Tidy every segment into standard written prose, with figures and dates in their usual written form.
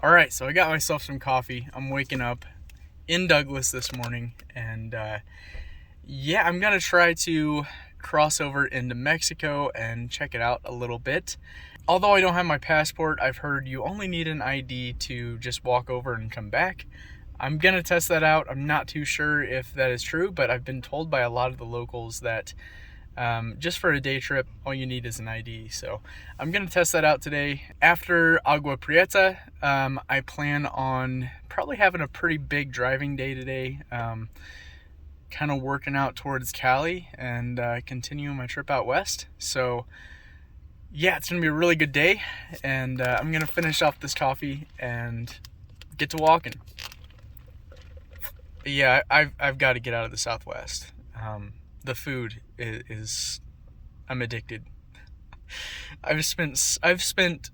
All right, so I got myself some coffee. I'm waking up in Douglas this morning, and yeah, I'm gonna try to cross over into Mexico and check it out a little bit. Although I don't have my passport, I've heard you only need an ID to just walk over and come back. I'm gonna test that out. I'm not too sure if that is true, but I've been told by a lot of the locals that just for a day trip, all you need is an ID. So I'm gonna test that out today. After Agua Prieta, I plan on probably having a pretty big driving day today. Kind of working out towards Cali and continuing my trip out west. So yeah, it's gonna be a really good day, and I'm gonna finish off this coffee and get to walking. Yeah, I've got to get out of the Southwest. The food is I'm addicted. I've spent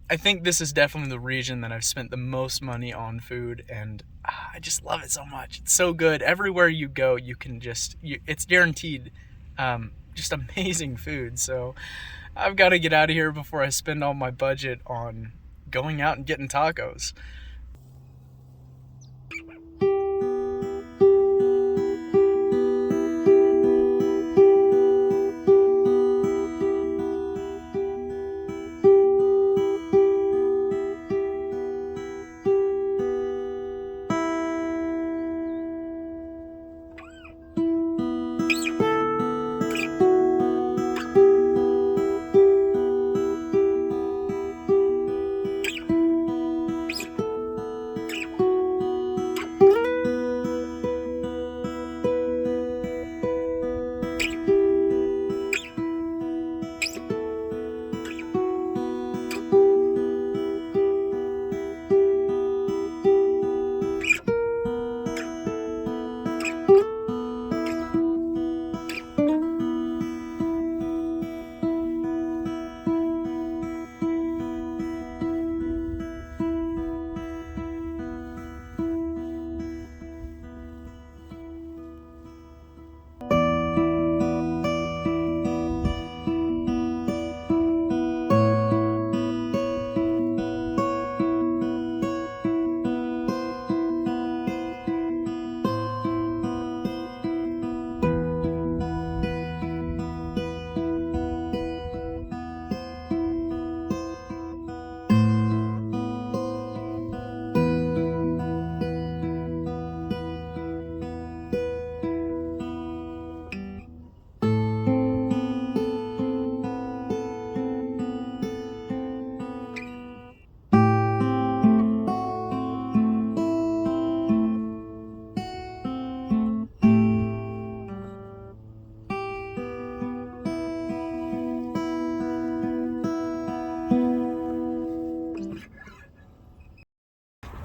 I think this is definitely the region that I've spent the most money on food, and I just love it so much. It's so good. Everywhere you go, you can it's guaranteed just amazing food. So I've got to get out of here before I spend all my budget on going out and getting tacos.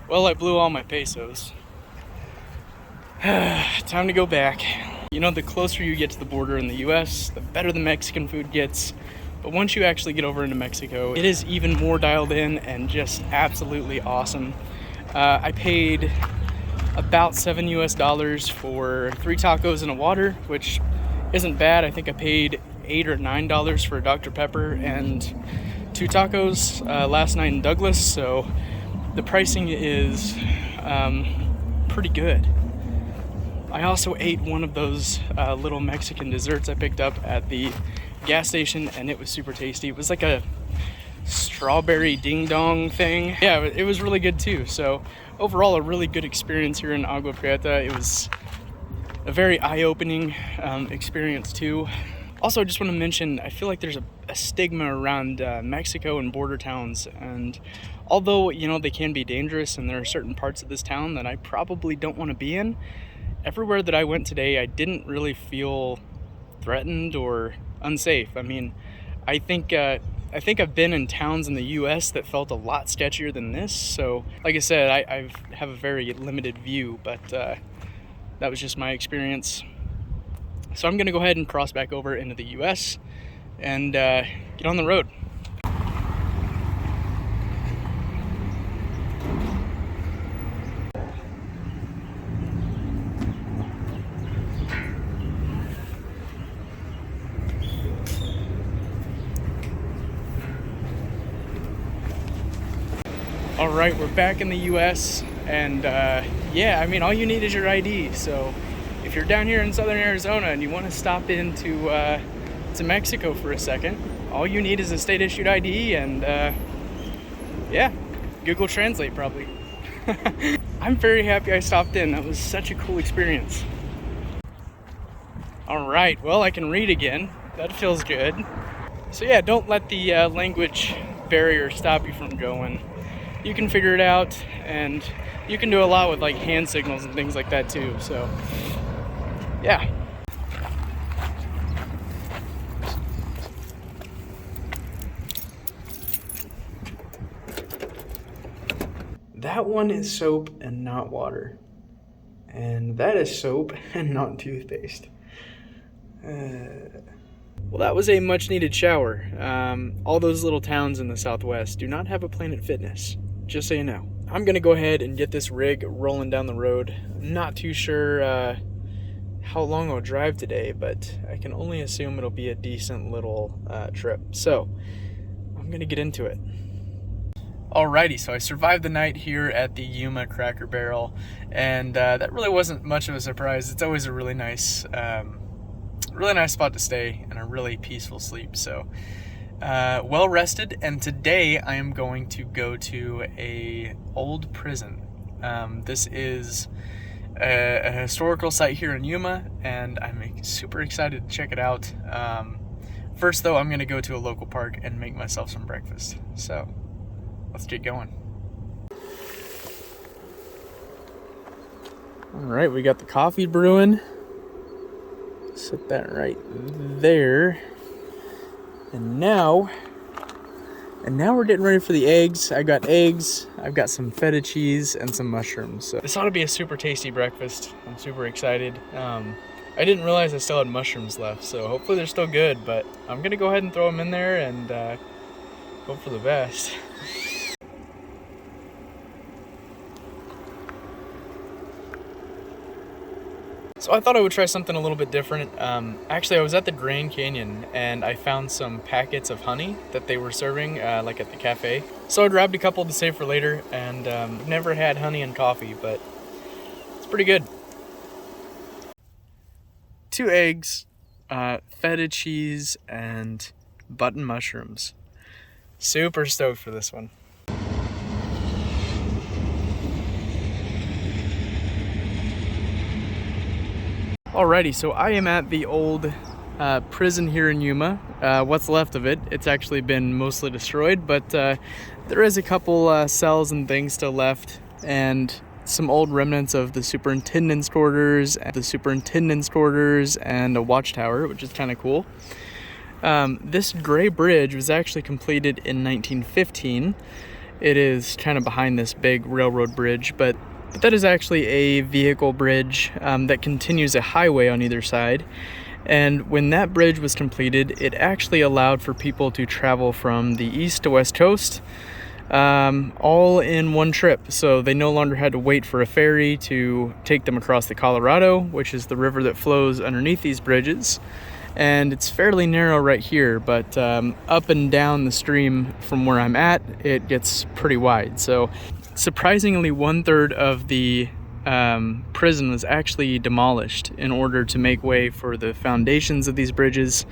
Well, I blew all my pesos. Time to go back. You know, the closer you get to the border in the US, the better the Mexican food gets. But once you actually get over into Mexico, it is even more dialed in and just absolutely awesome. I paid about $7 for 3 tacos and a water, which isn't bad. I think I paid $8 or $9 for a Dr. Pepper and 2 tacos last night in Douglas. So the pricing is pretty good. I also ate one of those little Mexican desserts I picked up at the gas station, and it was super tasty. It was like a strawberry ding dong thing. Yeah, it was really good too. So overall, a really good experience here in Agua Prieta. It was a very eye-opening experience too. Also, I just want to mention, I feel like there's a stigma around Mexico and border towns, and although, you know, they can be dangerous and there are certain parts of this town that I probably don't want to be in, everywhere that I went today, I didn't really feel threatened or unsafe. I mean, I think I've been in towns in the US that felt a lot sketchier than this. So, like I said, I have a very limited view, but that was just my experience. So I'm gonna go ahead and cross back over into the US and get on the road. All right, we're back in the US, and yeah, I mean, all you need is your ID. So if you're down here in southern Arizona and you want to stop into to Mexico for a second, all you need is a state issued ID and yeah, Google Translate probably. I'm very happy I stopped in. That was such a cool experience. All right, well, I can read again. That feels good. So yeah, don't let the language barrier stop you from going. You can figure it out, and you can do a lot with like hand signals and things like that too. So yeah. That one is soap and not water. And that is soap and not toothpaste. Well, that was a much needed shower. All those little towns in the Southwest do not have a Planet Fitness, just so you know. I'm gonna go ahead and get this rig rolling down the road. I'm not too sure how long I'll drive today, but I can only assume it'll be a decent little trip. So I'm gonna get into it. Alrighty, so I survived the night here at the Yuma Cracker Barrel, and that really wasn't much of a surprise. It's always a really nice spot to stay and a really peaceful sleep. So well rested, and today I am going to go to a old prison. This is a historical site here in Yuma, and I'm super excited to check it out. First though, I'm gonna go to a local park and make myself some breakfast. So let's get going. All right, we got the coffee brewing. Set that right there. And now we're getting ready for the eggs. I got eggs, I've got some feta cheese and some mushrooms. So this ought to be a super tasty breakfast. I'm super excited. I didn't realize I still had mushrooms left, so hopefully they're still good, but I'm gonna go ahead and throw them in there and hope for the best. So I thought I would try something a little bit different. Actually, I was at the Grand Canyon and I found some packets of honey that they were serving like at the cafe. So I grabbed a couple to save for later, and never had honey and coffee, but it's pretty good. 2 eggs, feta cheese, and button mushrooms. Super stoked for this one. Alrighty, so I am at the old prison here in Yuma. What's left of it. It's actually been mostly destroyed, but there is a couple cells and things still left, and some old remnants of the superintendent's quarters, and a watchtower, which is kind of cool. This gray bridge was actually completed in 1915. It is kind of behind this big railroad bridge, but that is actually a vehicle bridge that continues a highway on either side. And when that bridge was completed, it actually allowed for people to travel from the east to west coast all in one trip. So they no longer had to wait for a ferry to take them across the Colorado, which is the river that flows underneath these bridges. And it's fairly narrow right here, but up and down the stream from where I'm at, it gets pretty wide. So surprisingly, 1/3 of the prison was actually demolished in order to make way for the foundations of these bridges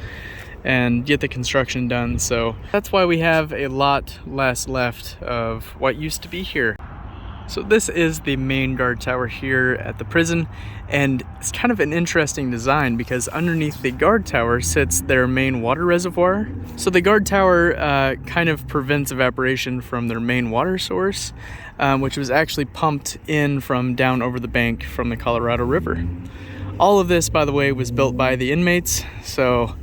and get the construction done. So that's why we have a lot less left of what used to be here. So this is the main guard tower here at the prison, and it's kind of an interesting design because underneath the guard tower sits their main water reservoir. So the guard tower kind of prevents evaporation from their main water source, which was actually pumped in from down over the bank from the Colorado River. All of this, by the way, was built by the inmates, so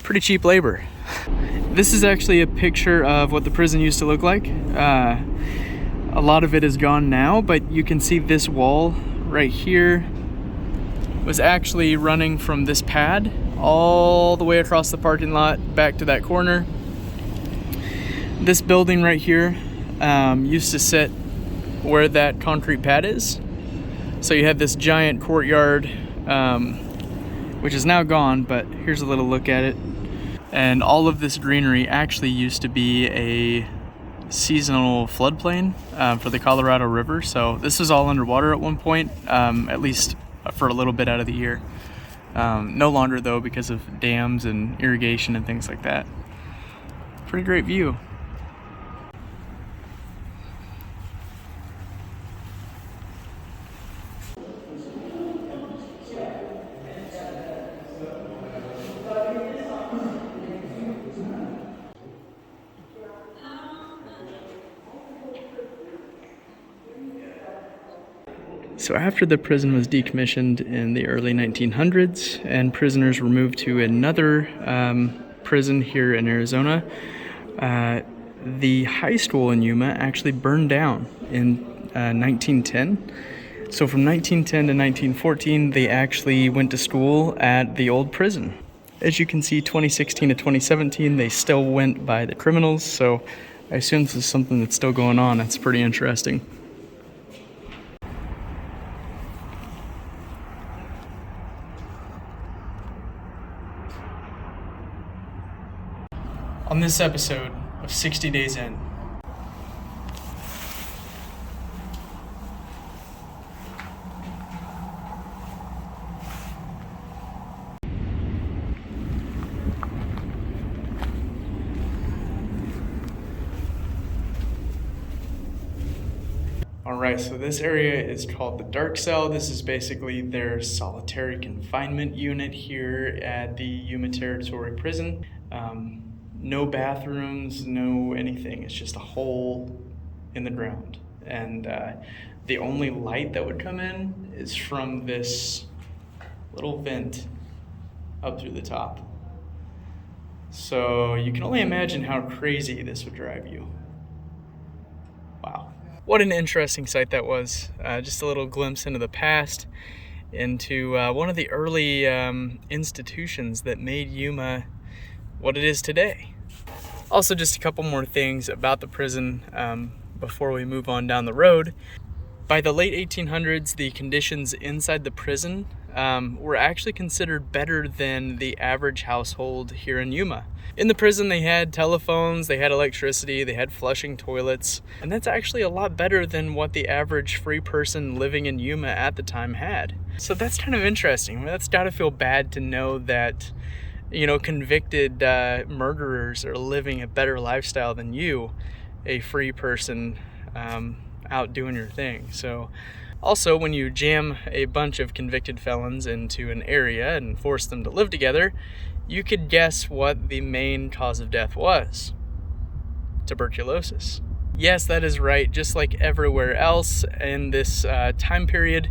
pretty cheap labor. This is actually a picture of what the prison used to look like. A lot of it is gone now, but you can see this wall right here was actually running from this pad all the way across the parking lot back to that corner. This building right here used to sit where that concrete pad is. So you had this giant courtyard, which is now gone, but here's a little look at it. And all of this greenery actually used to be a seasonal floodplain for the Colorado River. So this was all underwater at one point, at least for a little bit out of the year. No longer though, because of dams and irrigation and things like that. Pretty great view. So after the prison was decommissioned in the early 1900s and prisoners were moved to another prison here in Arizona, the high school in Yuma actually burned down in 1910. So from 1910 to 1914, they actually went to school at the old prison. As you can see, 2016 to 2017, they still went by the criminals. So I assume this is something that's still going on. That's pretty interesting. On this episode of 60 Days In. Alright, so this area is called the dark cell. This is basically their solitary confinement unit here at the Yuma Territory Prison. No bathrooms, no anything. It's just a hole in the ground. And the only light that would come in is from this little vent up through the top. So you can only imagine how crazy this would drive you. Wow. What an interesting sight that was. Just a little glimpse into the past, into one of the early institutions that made Yuma what it is today. Also, just a couple more things about the prison before we move on down the road. By the late 1800s, the conditions inside the prison were actually considered better than the average household here in Yuma. In the prison, they had telephones, they had electricity, they had flushing toilets, and that's actually a lot better than what the average free person living in Yuma at the time had. So that's kind of interesting. I mean, that's gotta feel bad to know that, you know, convicted murderers are living a better lifestyle than you, a free person out doing your thing. So also, when you jam a bunch of convicted felons into an area and force them to live together, you could guess what the main cause of death was. Tuberculosis. Yes, that is right. Just like everywhere else in this time period,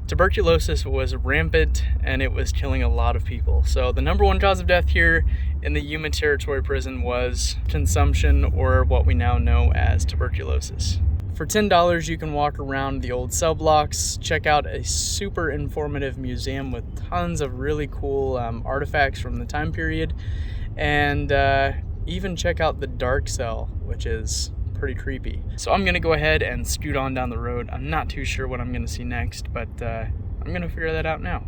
tuberculosis was rampant and it was killing a lot of people. So the number one cause of death here in the Yuma Territory Prison was consumption, or what we now know as tuberculosis. For $10, you can walk around the old cell blocks, check out a super informative museum with tons of really cool artifacts from the time period, and even check out the dark cell, which is pretty creepy. So I'm gonna go ahead and scoot on down the road. I'm not too sure what I'm gonna see next, but I'm gonna figure that out now.